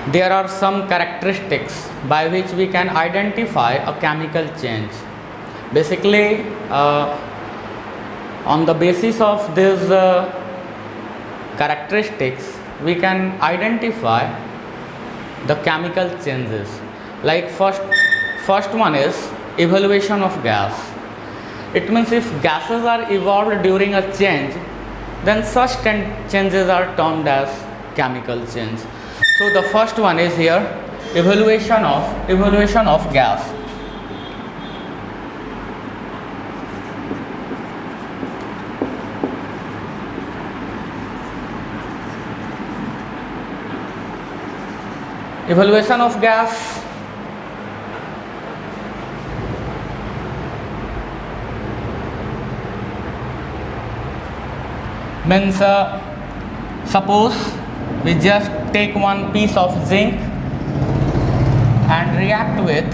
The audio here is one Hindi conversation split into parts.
there are some characteristics by which we can identify a chemical change. Basically, on the basis of these characteristics, we can identify the chemical changes. Like first one is evaluation of gas. It means if gases are evolved during a change, then such changes are termed as chemical change. So the first one is here evaluation of gas. Evaluation of gas means suppose we just take one piece of zinc and react with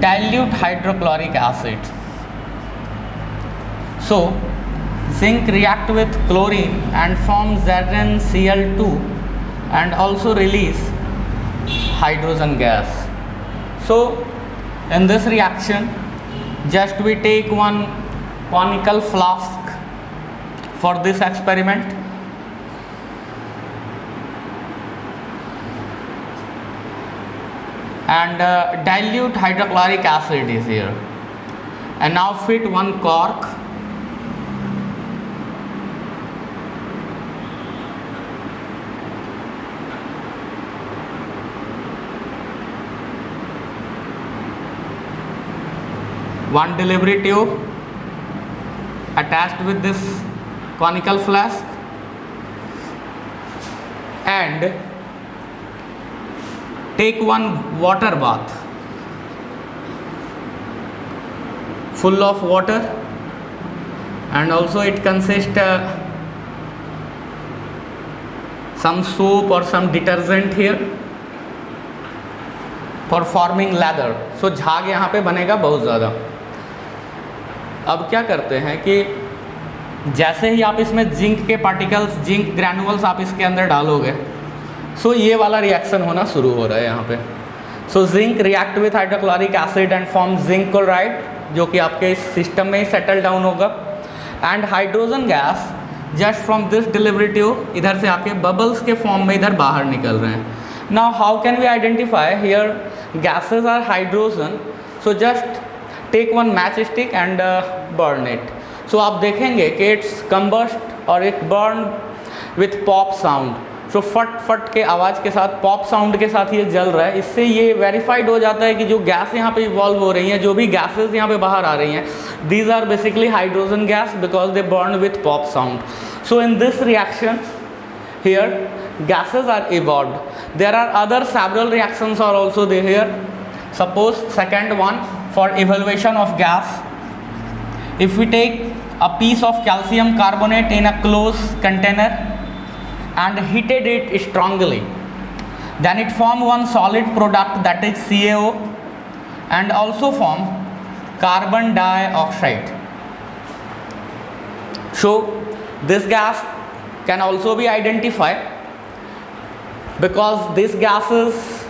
dilute hydrochloric acid. So zinc react with chlorine and form ZnCl2 and also release hydrogen gas. So in this reaction, just we take one conical flask for this experiment, and dilute hydrochloric acid is here, and now fit one cork one delivery tube attached with this conical flask, and take one water bath full of water, and also it consists some soap or some detergent here for forming lather. So झाग यहाँ पे बनेगा बहुत ज़्यादा. अब क्या करते हैं कि जैसे ही आप इसमें जिंक के पार्टिकल्स, जिंक ग्रैनुअल्स आप इसके अंदर डालोगे, सो ये वाला रिएक्शन होना शुरू हो रहा है यहाँ पे. So zinc react with hydrochloric acid and form zinc chloride, जो कि आपके इस सिस्टम में ही सेटल डाउन होगा, and hydrogen gas just from this delivery tube इधर से आके बबल्स के फॉर्म में इधर बाहर निकल रहे हैं. Now how can we identify here gases are hydrogen? So just take one matchstick and burn it. So आप देखेंगे कि it's combust और it burn with pop sound. So फट फट के आवाज़ के साथ, पॉप साउंड के साथ ये जल रहा है. इससे ये वेरीफाइड हो जाता है कि जो गैस यहाँ पे इवॉल्व हो रही हैं, जो भी गैसेस यहाँ पे बाहर आ रही हैं, these are basically hydrogen gas because they burn with pop sound. So in this reaction here gases are evolved. There are other several reactions are also there here. Suppose second one for evaluation of gas, if we take a piece of calcium carbonate in a closed container and heated it strongly, then it form one solid product, that is CaO, and also form carbon dioxide. So this gas can also be identified because this gas is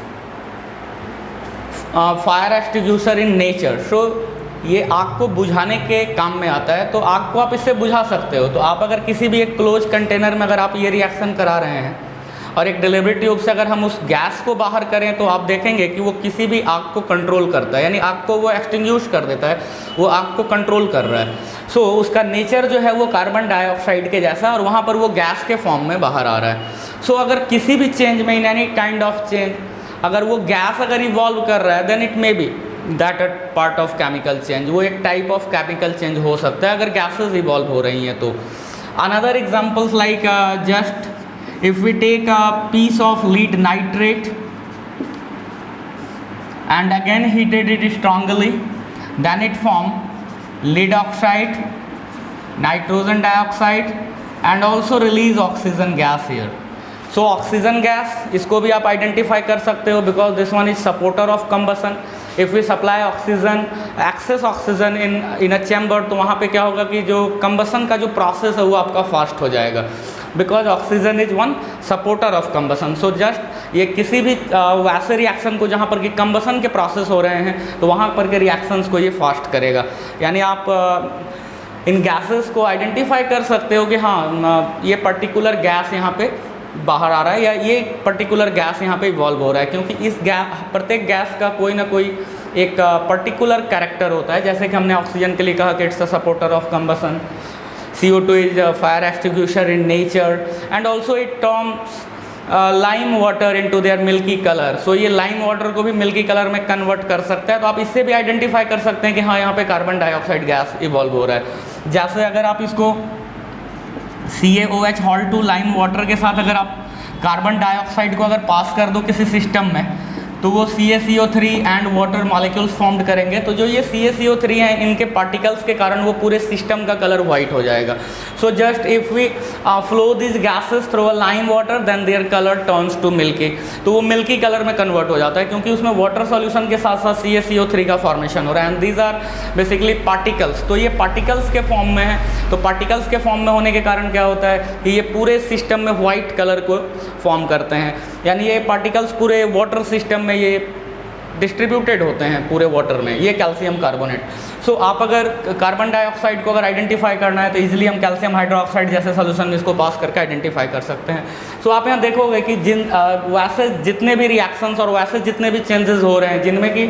fire extinguisher in nature. So ये आग को बुझाने के काम में आता है, तो आग को आप इससे बुझा सकते हो. तो आप अगर किसी भी एक क्लोज कंटेनर में अगर आप ये रिएक्शन करा रहे हैं और एक डिलीवरी ट्यूब से अगर हम उस गैस को बाहर करें, तो आप देखेंगे कि वो किसी भी आग को कंट्रोल करता है, यानी आग को वो एक्सटिंग्विश कर देता है, वो आग को कंट्रोल कर रहा है. सो उसका नेचर जो है वो कार्बन डाइऑक्साइड के जैसा, और वहाँ पर वो गैस के फॉर्म में बाहर आ रहा है. सो अगर किसी भी चेंज में, in any kind of change, अगर वो गैस अगर इवॉल्व कर रहा है, then it may be that part of chemical change. वो एक टाइप ऑफ केमिकल चेंज हो सकता है अगर गैसेज इवॉल्व हो रही हैं. तो another examples like just if we take a piece of lead nitrate and again heated it strongly, then it form lead oxide, nitrogen dioxide, and also release oxygen gas here. So oxygen gas, इसको भी आप identify कर सकते हो because this one is supporter of combustion. If we supply oxygen, excess oxygen in a chamber, तो वहाँ पे क्या होगा कि जो combustion का जो process है वो आपका fast हो जाएगा because oxygen is one supporter of combustion. So just ये किसी भी वैसे रिएक्शन को जहाँ पर कि कंबसन के प्रोसेस हो रहे हैं तो वहाँ पर के रिएक्शंस को ये फास्ट करेगा। यानी आप इन गैसेस को आइडेंटिफाई कर सकते हो कि हाँ ये पर्टिकुलर गैस यहाँ पे बाहर आ रहा है या ये पर्टिकुलर गैस यहाँ पे इवॉल्व हो रहा है, क्योंकि इस गैस प्रत्येक गैस का कोई ना कोई एक पर्टिकुलर कैरेक्टर होता है। जैसे कि हमने ऑक्सीजन के लिए कहा कि it's a supporter of combustion, CO2 is a fire extinguisher in nature, and also it turns lime water into their milky color. So ये lime water को भी मिल्की कलर में कन्वर्ट कर सकता है। तो आप इससे भी आइडेंटिफाई कर सकते हैं कि हाँ यहाँ पे कार्बन डाइऑक्साइड गैस इवॉल्व हो रहा है। जैसे अगर आप इसको CaOH whole two lime water के साथ अगर आप कार्बन डाइऑक्साइड को अगर पास कर दो किसी सिस्टम में तो वो CaCO3 and water molecules formed करेंगे। तो जो ये CaCO3 हैं इनके पार्टिकल्स के कारण वो पूरे सिस्टम का कलर वाइट हो जाएगा। So just if we flow this gases through a lime water then their colour turns to milky, तो वो मिल्की कलर में कन्वर्ट हो जाता है क्योंकि उसमें वाटर सॉल्यूशन के साथ साथ CaCO3 का फॉर्मेशन हो रहा है। And these are basically particles. तो ये पार्टिकल्स के फॉर्म में है, तो पार्टिकल्स के फॉर्म में होने के कारण क्या होता है कि ये पूरे सिस्टम में वाइट कलर को फॉर्म करते हैं। यानी ये पार्टिकल्स पूरे वाटर सिस्टम में ये डिस्ट्रीब्यूटेड होते हैं पूरे वाटर में, ये कैल्शियम कार्बोनेट। सो आप अगर कार्बन डाइऑक्साइड को अगर आइडेंटिफाई करना है तो इजीली हम कैल्शियम हाइड्रोक्साइड जैसे सोल्यूशन में इसको पास करके आइडेंटिफाई कर सकते हैं। सो आप यहाँ देखोगे कि वैसे जितने भी रिएक्शंस और वैसे जितने भी चेंजेस हो रहे हैं जिनमें कि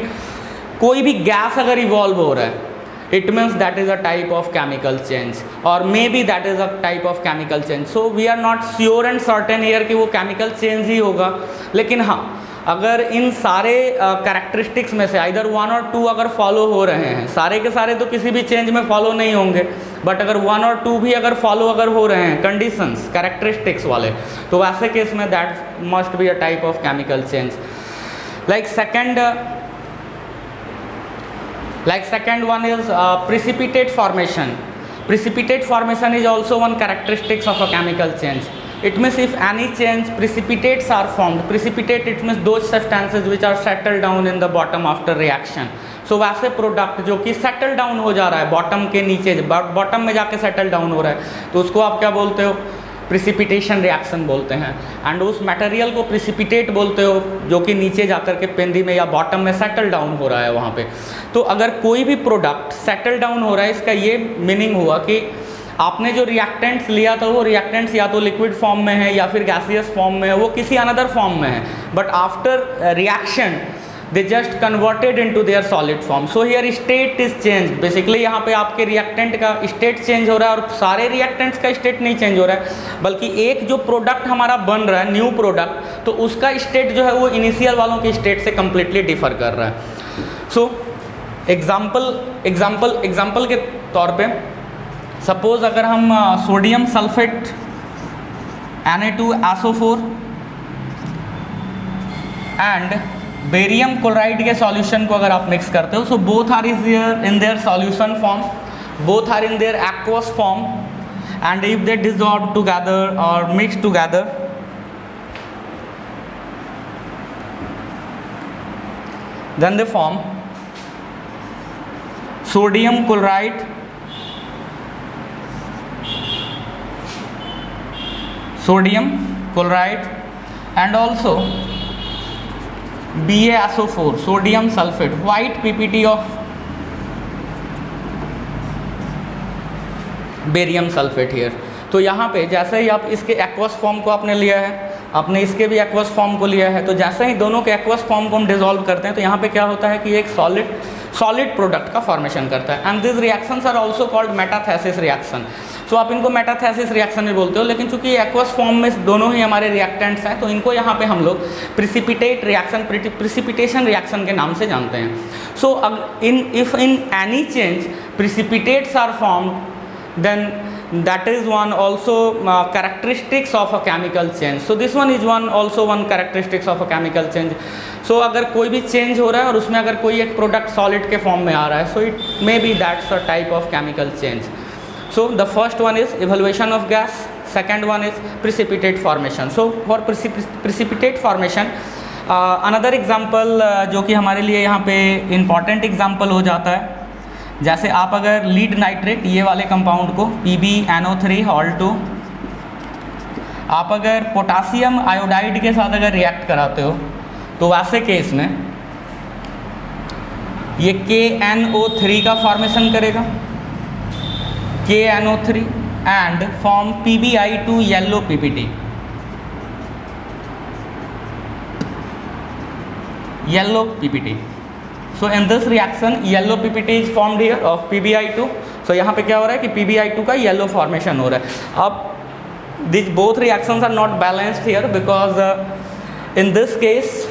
कोई भी गैस अगर इवॉल्व हो रहा है, it means that is a type of chemical change or maybe that is a type of chemical change. So we are not sure and certain here कि वो chemical change ही होगा, लेकिन हाँ अगर इन सारे कैरेक्टरिस्टिक्स में से आइदर 1 और 2 अगर फॉलो हो रहे हैं, सारे के सारे तो किसी भी चेंज में फॉलो नहीं होंगे, बट अगर 1 और 2 भी अगर फॉलो अगर हो रहे हैं कंडीशंस कैरेक्टरिस्टिक्स वाले, तो वैसे केस में that must be a type of chemical change. Like second one is precipitate formation. Precipitate formation is also one characteristics of a chemical change. It means if any change precipitates are formed. Precipitate it means those substances which are settled down in the bottom after reaction. So वैसे प्रोडक्ट जो कि सेटल डाउन हो जा रहा है बॉटम के नीचे, बॉटम में जाके सेटल डाउन हो रहा है, तो उसको आप क्या बोलते हो? प्रिसिपिटेशन रिएक्शन बोलते हैं। एंड उस मटेरियल को प्रिसिपिटेट बोलते हो जो कि नीचे जाकर के पेंदी में या बॉटम में सेटल डाउन हो रहा है वहाँ पे। तो अगर कोई भी प्रोडक्ट सेटल डाउन हो रहा है, इसका ये मीनिंग हुआ कि आपने जो रिएक्टेंट्स लिया था वो रिएक्टेंट्स या तो लिक्विड फॉर्म में है या फिर गैसियस फॉर्म में है, वो किसी अनदर फॉर्म में है, but after reaction they just converted into their solid form. So here state is changed. Basically यहाँ पे आपके रिएक्टेंट का स्टेट चेंज हो रहा है और सारे रिएक्टेंट्स का स्टेट नहीं चेंज हो रहा है, बल्कि एक जो प्रोडक्ट हमारा बन रहा है न्यू प्रोडक्ट, तो उसका स्टेट जो है वो इनिशियल वालों के स्टेट से कम्प्लीटली डिफर कर रहा है। सो एग्जाम्पल के तौर पे सपोज अगर हम sodium sulphate Na2SO4 and barium chloride के सॉल्यूशन को अगर आप मिक्स करते हो, so both are is in their solution form, both are in their aqueous form, and if they dissolve together और mix together, then they form sodium chloride, and also BaSO4 sodium sulphate, white PPT of barium sulphate here. तो यहाँ पे जैसे ही आप इसके एक्वस फॉर्म को आपने लिया है, आपने इसके भी एक्वस फॉर्म को लिया है, तो जैसे ही दोनों के एक्वस फॉर्म को हम डिसॉल्व करते हैं तो यहाँ पे क्या होता है कि एक सॉलिड प्रोडक्ट का फॉर्मेशन करता है। And this reactions are also called metathesis reaction. So आप इनको मेटाथेसिस रिएक्शन भी बोलते हो, लेकिन चूंकि एक्वस फॉर्म में दोनों ही हमारे रिएक्टेंट्स हैं तो इनको यहाँ पे हम लोग प्रिसिपिटेट रिएक्शन, प्रिसिपिटेशन रिएक्शन के नाम से जानते हैं। So if in any change precipitates are formed then that is one also characteristics of a chemical change. So this one is also one characteristics of a chemical change. So अगर कोई भी चेंज हो रहा है और उसमें अगर कोई एक प्रोडक्ट सॉलिड के फॉर्म में आ रहा है, so it may be that's a type of chemical change. So the first one is evaluation of gas, second one is precipitate formation. So for precipitate formation another example जो कि हमारे लिए यहाँ पे important example हो जाता है, जैसे आप अगर लीड नाइट्रेट ये वाले कंपाउंड को PbNO3 हॉल टू आप अगर पोटासियम आयोडाइड के साथ अगर रिएक्ट कराते हो तो वैसे केस में ये KNO3 का फॉर्मेशन करेगा, KNO3 and form PbI2 yellow PPT, yellow PPT. So in this reaction yellow PPT is formed here of PbI2. So यहाँ पे क्या हो रहा है कि PbI2 का येलो फॉर्मेशन हो रहा है. अब these both reactions are not balanced here because in this case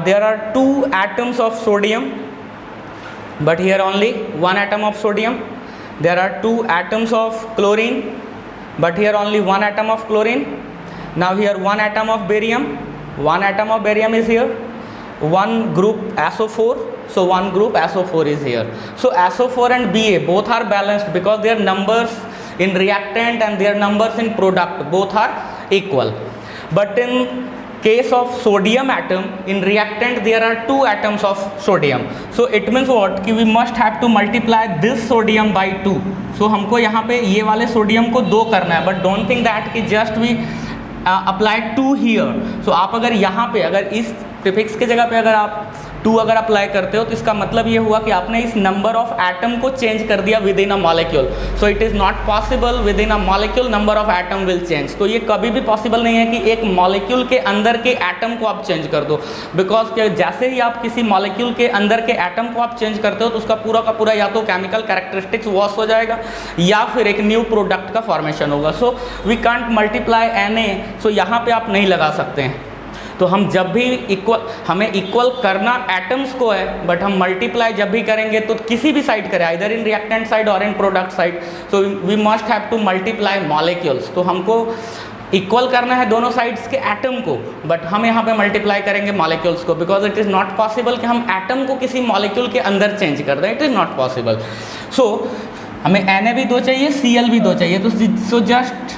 there are two atoms of sodium, but here only one atom of sodium. There are two atoms of chlorine, but here only one atom of chlorine. Now here one atom of barium, one atom of barium is here, one group SO4, so one group SO4 is here. So SO4 and Ba both are balanced because their numbers in reactant and their numbers in product both are equal. But in case of sodium atom, in reactant there are two atoms of sodium. So it means what कि we must have to multiply this sodium by 2. So हमको यहाँ पे ये वाले सोडियम को 2 करना है, but don't think that कि just we apply 2 here. So आप अगर यहाँ पे अगर इस प्रीफिक्स के जगह पे अगर आप 2 अगर अप्लाई करते हो तो इसका मतलब ये हुआ कि आपने इस नंबर ऑफ एटम को चेंज कर दिया with in a molecule. So it is not possible with in a molecule number of atom will change. तो ये कभी भी पॉसिबल नहीं है कि एक मॉलिक्यूल के अंदर के एटम को आप चेंज कर दो, बिकॉज जैसे ही आप किसी मॉलिक्यूल के अंदर के एटम को आप चेंज करते हो तो उसका पूरा का पूरा या तो केमिकल कैरेक्टरिस्टिक्स वॉश हो जाएगा या फिर एक न्यू प्रोडक्ट का फॉर्मेशन होगा. So we can't multiply Na. सो यहाँ पे आप नहीं लगा सकते हैं. तो हम जब भी हमें इक्वल करना एटम्स को है, बट हम मल्टीप्लाई जब भी करेंगे तो किसी भी साइड करें, आइदर इन रिएक्टेंट साइड और in product side, so we must have to multiply molecules. तो हमको इक्वल करना है दोनों साइड्स के एटम को, बट हम यहाँ पे मल्टीप्लाई करेंगे मॉलिक्यूल्स को, because it is not possible कि हम एटम को किसी मॉलिक्यूल के अंदर चेंज कर दें. It is not possible. So हमें Na भी 2 चाहिए, Cl भी 2 चाहिए. तो just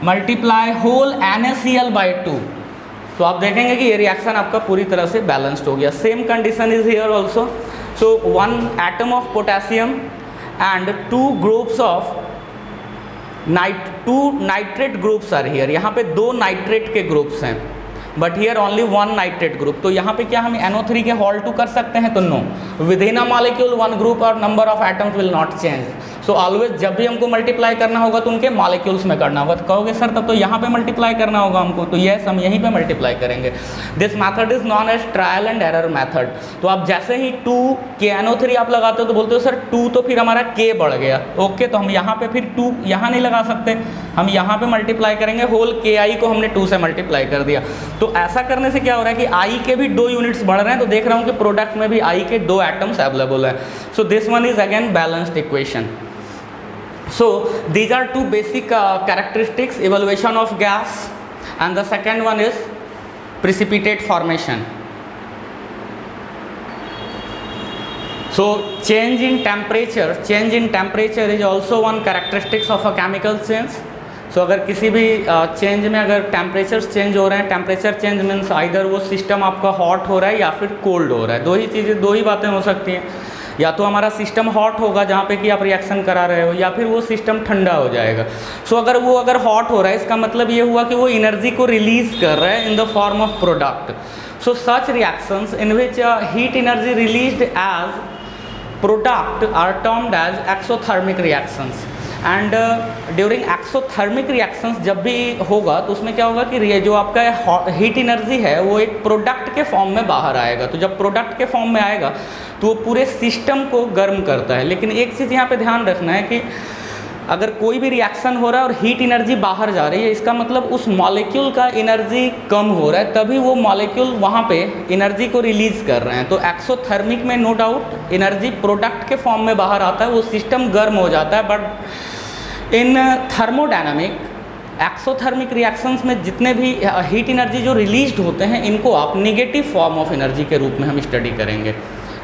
multiply whole NaCl by 2. तो आप देखेंगे कि ये रिएक्शन आपका पूरी तरह से बैलेंस्ड हो गया. Same condition is here also. So 1 atom of potassium and 2 groups of 2 nitrate groups are here. यहाँ पे 2 नाइट्रेट के ग्रुप्स हैं, but here only 1 nitrate group. तो यहाँ पे क्या हम NO3 के होल 2 कर सकते हैं? तो no. Within a molecule 1 group और number of atoms will not change. So always जब भी हमको मल्टीप्लाई करना होगा तो उनके मॉलिक्यूल्स में करना होगा. तो कहोगे सर तब तो यहाँ पे मल्टीप्लाई करना होगा हमको, तो यस हम यहीं पे मल्टीप्लाई करेंगे. This method is known as trial and error method. तो आप जैसे ही 2 KNO3 आप लगाते हो तो बोलते हो सर 2 तो फिर हमारा K बढ़ गया. ओके, तो हम यहाँ पे फिर 2 यहाँ नहीं लगा सकते, हम यहाँ पे मल्टीप्लाई करेंगे. होल KI को हमने 2 से मल्टीप्लाई कर दिया. तो ऐसा करने से क्या हो रहा है कि I के भी 2 यूनिट्स बढ़ रहे हैं. तो देख रहा हूँ कि प्रोडक्ट में भी I के 2 एटम्स अवेलेबल है. So this one is again balanced equation. So these are 2 basic characteristics, evaluation of gas, and the second one is precipitate formation. So change in temperature is also one characteristics of a chemical change. So अगर किसी भी चेंज में अगर टेम्परेचर्स चेंज हो रहे हैं, टेम्परेचर चेंज मीन्स आइदर वो सिस्टम आपका हॉट हो रहा है या फिर कोल्ड हो रहा है. 2 ही बातें हो सकती हैं. या तो हमारा सिस्टम हॉट होगा जहाँ पे कि आप रिएक्शन करा रहे हो, या फिर वो सिस्टम ठंडा हो जाएगा. सो अगर हॉट हो रहा है इसका मतलब ये हुआ कि वो एनर्जी को रिलीज कर रहा है in the form of product. So such reactions in which heat energy released as product are termed as exothermic reactions. And during exothermic reactions जब भी होगा तो उसमें क्या होगा कि जो आपका हीट एनर्जी है वो एक प्रोडक्ट के फॉर्म में बाहर आएगा. तो जब प्रोडक्ट के फॉर्म में आएगा तो वो पूरे सिस्टम को गर्म करता है. लेकिन एक चीज़ यहाँ पे ध्यान रखना है कि अगर कोई भी रिएक्शन हो रहा है और हीट एनर्जी बाहर जा रही है, इसका मतलब उस मॉलिक्यूल का एनर्जी कम हो रहा है, तभी वो मॉलिक्यूल वहाँ पे एनर्जी को रिलीज कर रहे हैं. तो एक्सोथर्मिक में नो डाउट एनर्जी प्रोडक्ट के फॉर्म में बाहर आता है, वो सिस्टम गर्म हो जाता है. But in thermodynamic exothermic reactions में जितने भी हीट एनर्जी जो रिलीज्ड होते हैं इनको आप निगेटिव फॉर्म ऑफ एनर्जी के रूप में हम स्टडी करेंगे.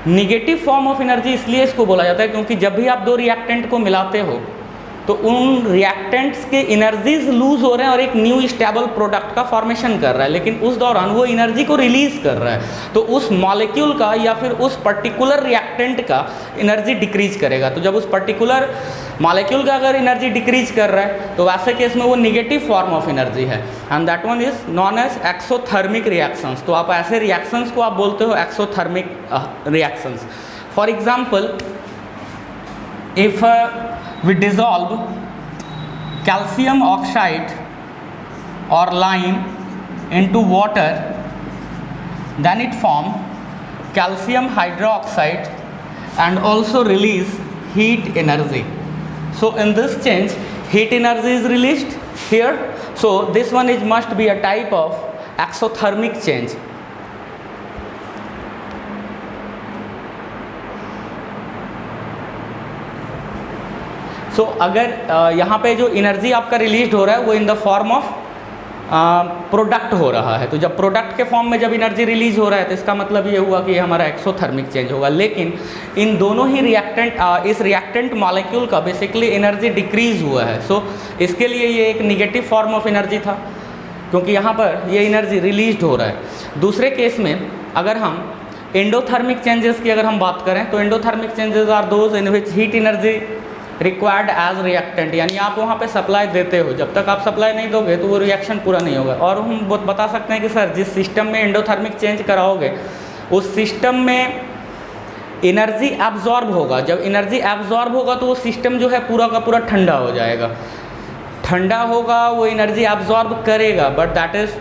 निगेटिव फॉर्म ऑफ एनर्जी इसलिए इसको बोला जाता है क्योंकि जब भी आप 2 रिएक्टेंट को मिलाते हो तो उन रिएक्टेंट्स के एनर्जीज लूज हो रहे हैं और एक न्यू स्टेबल प्रोडक्ट का फॉर्मेशन कर रहा है, लेकिन उस दौरान वो एनर्जी को रिलीज कर रहा है, तो उस मॉलिक्यूल का या फिर उस पर्टिकुलर रिएक्टेंट का एनर्जी डिक्रीज करेगा। तो जब उस पर्टिकुलर मॉलिक्यूल का अगर एनर्जी डिक्रीज कर रहा है तो वैसे केस में वो निगेटिव फॉर्म ऑफ एनर्जी है, and that one is known as exothermic reactions. तो आप ऐसे रिएक्शंस को आप बोलते हो exothermic reactions. For example, if we dissolve calcium oxide or lime into water, then it form calcium hydroxide and also release heat energy. So in this change heat energy is released here, so this one is must be a type of exothermic change. सो अगर यहाँ पे जो एनर्जी आपका रिलीज हो रहा है वो इन द फॉर्म ऑफ प्रोडक्ट हो रहा है, तो जब प्रोडक्ट के फॉर्म में जब एनर्जी रिलीज हो रहा है तो इसका मतलब ये हुआ कि ये हमारा एक्सोथर्मिक चेंज होगा। लेकिन इन दोनों ही रिएक्टेंट इस रिएक्टेंट मॉलिक्यूल का बेसिकली एनर्जी डिक्रीज हुआ है, सो इसके लिए ये एक निगेटिव फॉर्म ऑफ एनर्जी था क्योंकि यहाँ पर ये एनर्जी रिलीज हो रहा है। दूसरे केस में अगर हम एंडोथर्मिक चेंजेस की अगर हम बात करें तो endothermic changes are those in which heat energy required as reactant, यानी आप वहाँ पे सप्लाई देते हो, जब तक आप सप्लाई नहीं दोगे तो वो रिएक्शन पूरा नहीं होगा। और हम बता सकते हैं कि सर जिस सिस्टम में एंडोथर्मिक चेंज कराओगे उस सिस्टम में एनर्जी एब्जॉर्ब होगा, जब एनर्जी एब्जॉर्ब होगा तो वो सिस्टम जो है पूरा का पूरा ठंडा हो जाएगा, ठंडा होगा, वो एनर्जी एब्जॉर्ब करेगा, but that is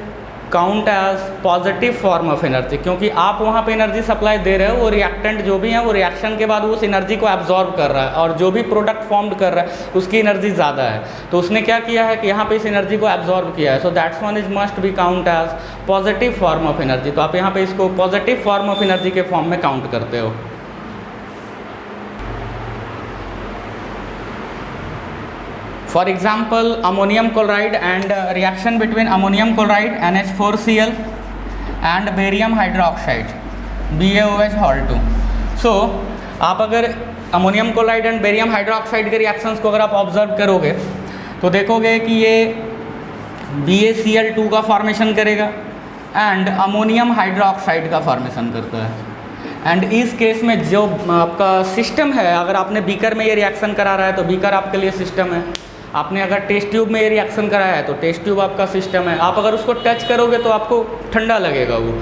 count as positive form of energy, क्योंकि आप वहाँ पे एनर्जी सप्लाई दे रहे हो, वो रिएक्टेंट जो भी है वो रिएक्शन के बाद उस एनर्जी को एब्जॉर्ब कर रहा है और जो भी प्रोडक्ट फॉर्म्ड कर रहा है उसकी एनर्जी ज़्यादा है, तो उसने क्या किया है कि यहाँ पे इस एनर्जी को एब्जॉर्ब किया है, so that's one is must be count as positive form of energy. तो आप यहाँ पे इसको पॉजिटिव फॉर्म ऑफ एनर्जी के फॉर्म में काउंट करते हो। For example, ammonium chloride and reaction between ammonium chloride NH4Cl and barium hydroxide BaOH Hal 2। So आप अगर ammonium chloride and barium hydroxide के रिएक्शंस को अगर आप ऑब्जर्व करोगे तो देखोगे कि ये BaCl2 का फॉर्मेशन करेगा एंड अमोनियम हाइड्रोक्साइड का फॉर्मेशन करता है। एंड इस केस में जो आपका सिस्टम है, अगर आपने बीकर में ये रिएक्शन करा रहा है तो बीकर आपके लिए सिस्टम है, आपने अगर टेस्ट ट्यूब में ये रिएक्शन कराया है तो टेस्ट ट्यूब आपका सिस्टम है। आप अगर उसको टच करोगे तो आपको ठंडा लगेगा, वो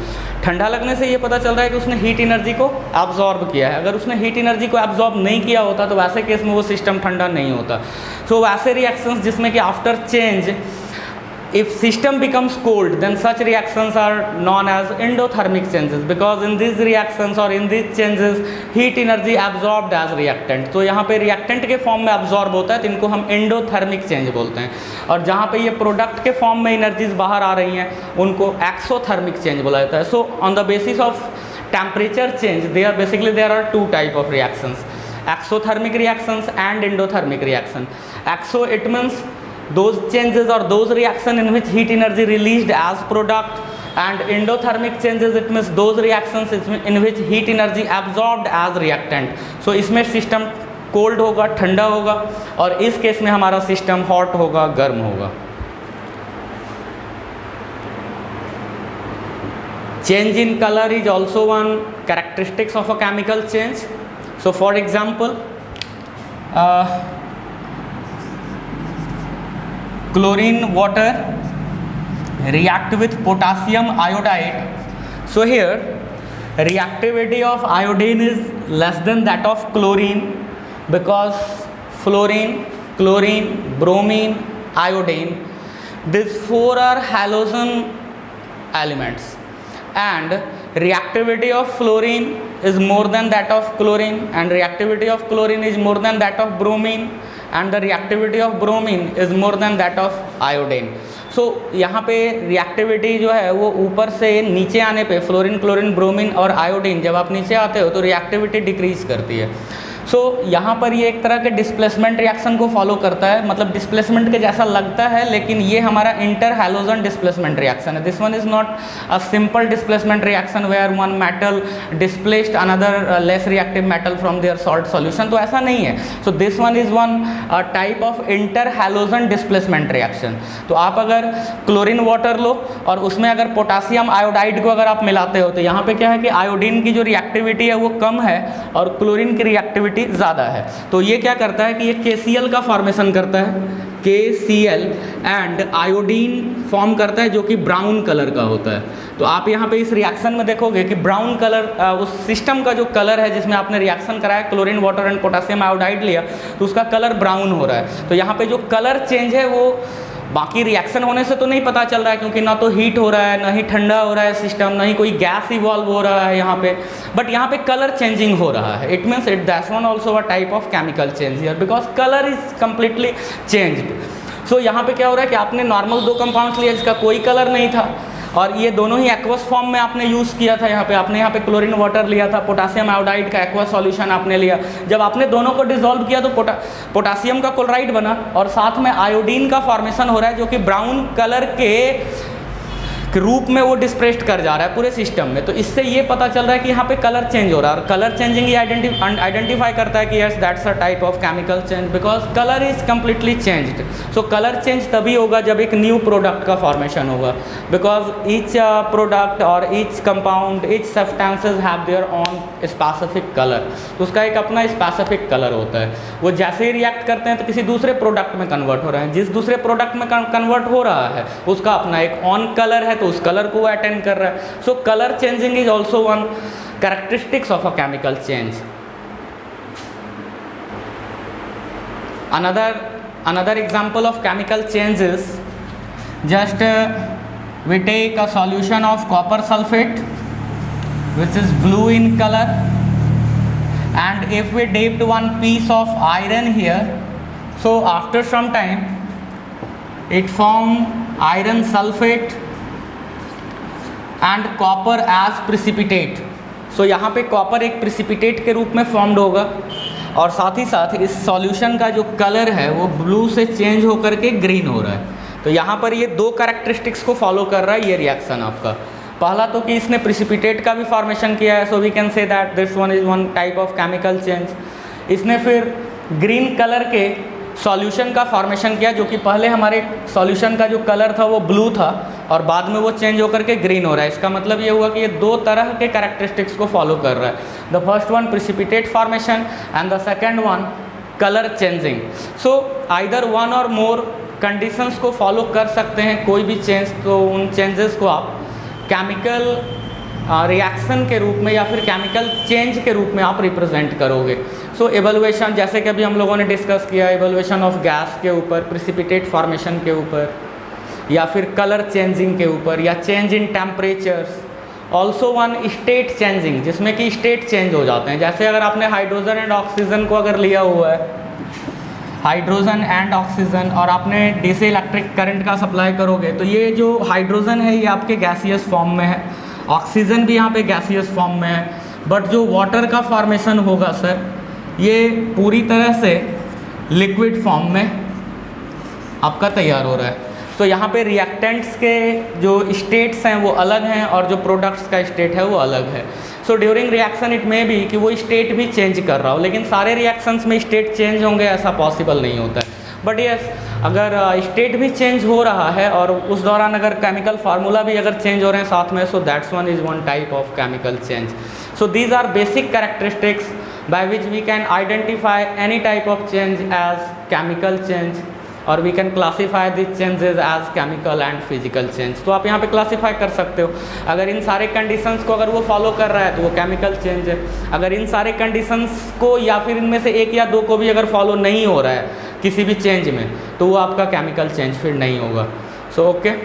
ठंडा लगने से ये पता चल रहा है कि उसने हीट एनर्जी को एब्जॉर्ब किया है। अगर उसने हीट एनर्जी को एब्जॉर्ब नहीं किया होता तो वैसे केस में वो सिस्टम ठंडा नहीं होता। सो वैसे रिएक्शंस जिसमें कि after change if system becomes cold, then such reactions are known as endothermic changes, because in these reactions or in these changes heat energy absorbed as reactant। तो यहाँ पे reactant के फॉर्म में absorb होता है तो इनको हम endothermic change बोलते हैं, और जहाँ पे ये प्रोडक्ट के फॉर्म में एनर्जीज बाहर आ रही हैं उनको एक्सोथर्मिक चेंज बोला जाता है। So on the basis of temperature change there are two type of reactions, exothermic reactions and endothermic reaction। Exo it means those changes or those reaction in which heat energy released as product, and endothermic changes it means those reactions in which heat energy absorbed as reactant। so इसमें सिस्टम कोल्ड होगा, ठंडा होगा, और इस केस में हमारा सिस्टम हॉट होगा, गर्म होगा। change in color is also one characteristics of a chemical change। so for example, chlorine water react with potassium iodide। so here reactivity of iodine is less than that of chlorine, because fluorine, chlorine, bromine, iodine, these four are halogen elements, and reactivity of fluorine is more than that of chlorine, and reactivity of chlorine is more than that of bromine, and the reactivity of bromine is more than that of iodine। so यहाँ पे रिएक्टिविटी जो है वो ऊपर से नीचे आने पे फ्लोरीन, क्लोरीन, ब्रोमीन और आयोडीन, जब आप नीचे आते हो तो रिएक्टिविटी डिक्रीज करती है। सो यहाँ पर ये एक तरह के डिस्प्लेसमेंट रिएक्शन को फॉलो करता है, मतलब डिस्प्लेसमेंट के जैसा लगता है, लेकिन ये हमारा इंटर हैलोजन डिस्प्लेसमेंट रिएक्शन है. This one is not a simple displacement reaction where one metal displaced another less reactive metal from their salt solution. तो ऐसा नहीं है. So this one is one type of inter halogen displacement reaction. तो आप अगर क्लोरीन वाटर लो और उसमें अगर पोटासियम आयोडाइड को अगर आप मिलाते हो, तो यहाँ पे क्या है कि आयोडीन की जो रिएक्टिविटी है वो कम है और क्लोरीन की रिएक्टिविटी ज़्यादा है. तो ये क्या करता है कि ये KCl का फॉर्मेशन करता है, KCl एंड आयोडीन फॉर्म करता है जो कि ब्राउन कलर का होता है. तो आप यहाँ पे इस रिएक्शन में देखोगे कि ब्राउन कलर उस सिस्टम का जो कलर है जिसमें आपने रिएक्शन कराया, chlorine water and potassium iodide लिया, तो उसका कलर ब्राउन हो रहा है. तो यहाँ पे जो कलर चेंज है वो बाकी रिएक्शन होने से तो नहीं पता चल रहा है, क्योंकि ना तो हीट हो रहा है, ना ही ठंडा हो रहा है सिस्टम, ना ही कोई गैस इवॉल्व हो रहा है यहाँ पे, बट यहाँ पे कलर चेंजिंग हो रहा है. It means it that's one also a type of chemical change here because colour is completely changed. So यहाँ पे क्या हो रहा है कि आपने नॉर्मल दो कंपाउंड्स लिया जिसका कोई कलर नहीं था और ये दोनों ही एक्वस फॉर्म में आपने यूज़ किया था. यहाँ पे क्लोरीन वाटर लिया था, पोटासियम आयोडाइड का एक्वस सॉल्यूशन आपने लिया. जब आपने दोनों को डिसॉल्व किया तो पोटासियम का क्लोराइड बना और साथ में आयोडीन का फॉर्मेशन हो रहा है जो कि ब्राउन कलर के रूप में वो डिस्प्रेस्ड कर जा रहा है पूरे सिस्टम में. तो इससे ये पता चल रहा है कि यहाँ पे कलर चेंज हो रहा है और कलर चेंजिंग ये आइडेंटिफाई करता है कि yes that's a type of chemical change because colour is completely changed. So colour change तभी होगा जब एक न्यू प्रोडक्ट का फॉर्मेशन होगा बिकॉज ईच प्रोडक्ट और each compound each substances have their on specific colour. तो उसका एक अपना स्पेसिफिक कलर होता है. वो जैसे ही रिएक्ट करते हैं तो किसी दूसरे प्रोडक्ट में कन्वर्ट हो रहे हैं, जिस दूसरे प्रोडक्ट में कन्वर्ट हो रहा है उसका अपना एक ऑन कलर है, तो उस कलर को वो अटेंड कर रहा है. So colour changing is also one characteristics of a chemical change. another example of chemical change is just we take a solution of copper sulfate which is blue in color, and if we dipped one piece of iron here, so after some time it formed iron sulfate and copper as precipitate. so यहाँ पे कॉपर एक प्रिसिपिटेट के रूप में फॉर्म्ड होगा और साथ ही साथ इस सॉल्यूशन का जो कलर है वो ब्लू से चेंज होकर के ग्रीन हो रहा है. तो यहाँ पर ये दो कैरेक्टरिस्टिक्स को फॉलो कर रहा है ये रिएक्शन आपका. पहला तो कि इसने प्रिसिपिटेट का भी फॉर्मेशन किया है, so we can say that this one is one type of chemical change. इसने फिर ग्रीन कलर के सॉल्यूशन का फॉर्मेशन किया जो कि पहले हमारे सॉल्यूशन का जो कलर था वो ब्लू था और बाद में वो चेंज होकर के ग्रीन हो रहा है. इसका मतलब ये हुआ कि ये दो तरह के कैरेक्टरिस्टिक्स को फॉलो कर रहा है. The first one precipitate formation and the second one colour changing. So either one और मोर कंडीशंस को फॉलो कर सकते हैं कोई भी चेंज, तो उन चेंजेस को आप केमिकल रिएक्शन के रूप में या फिर केमिकल चेंज के रूप में आप रिप्रेजेंट करोगे. सो एवल्यूएशन जैसे कि अभी हम लोगों ने डिस्कस किया, एवल्यूएशन ऑफ गैस के ऊपर, प्रिसिपिटेट फॉर्मेशन के ऊपर, या फिर कलर चेंजिंग के ऊपर, या change in temperatures. Also one state changing जिसमें कि स्टेट चेंज हो जाते हैं. जैसे अगर आपने हाइड्रोजन एंड ऑक्सीजन को अगर लिया हुआ है, हाइड्रोजन एंड ऑक्सीजन, और आपने डीसी इलेक्ट्रिक करंट का सप्लाई करोगे तो ये जो हाइड्रोजन है ये आपके गैसियस फॉर्म में है, ऑक्सीजन भी यहाँ पे गैसियस फॉर्म में है, बट जो वाटर का फॉर्मेशन होगा सर ये पूरी तरह से लिक्विड फॉर्म में आपका तैयार हो रहा है. तो यहाँ पे रिएक्टेंट्स के जो स्टेट्स हैं वो अलग हैं और जो प्रोडक्ट्स का स्टेट है वो अलग है. So during reaction it may B कि वो स्टेट भी चेंज कर रहा हो, लेकिन सारे रिएक्शंस में स्टेट चेंज होंगे ऐसा पॉसिबल नहीं होता है. बट यस, अगर स्टेट भी चेंज हो रहा है और उस दौरान अगर केमिकल फार्मूला भी अगर चेंज हो रहे हैं साथ में, so that's one is one type of chemical change. So these are basic characteristics by which we can identify any type of change as chemical change, or we can classify these changes as chemical and physical change. तो आप यहाँ पे क्लासीफाई कर सकते हो. अगर इन सारे कंडीशंस को अगर वो फॉलो कर रहा है तो वो केमिकल चेंज है. अगर इन सारे कंडीशंस को या फिर इनमें से एक या दो को भी अगर फॉलो नहीं हो रहा है किसी भी चेंज में, तो वो आपका केमिकल चेंज फिर नहीं होगा. So okay.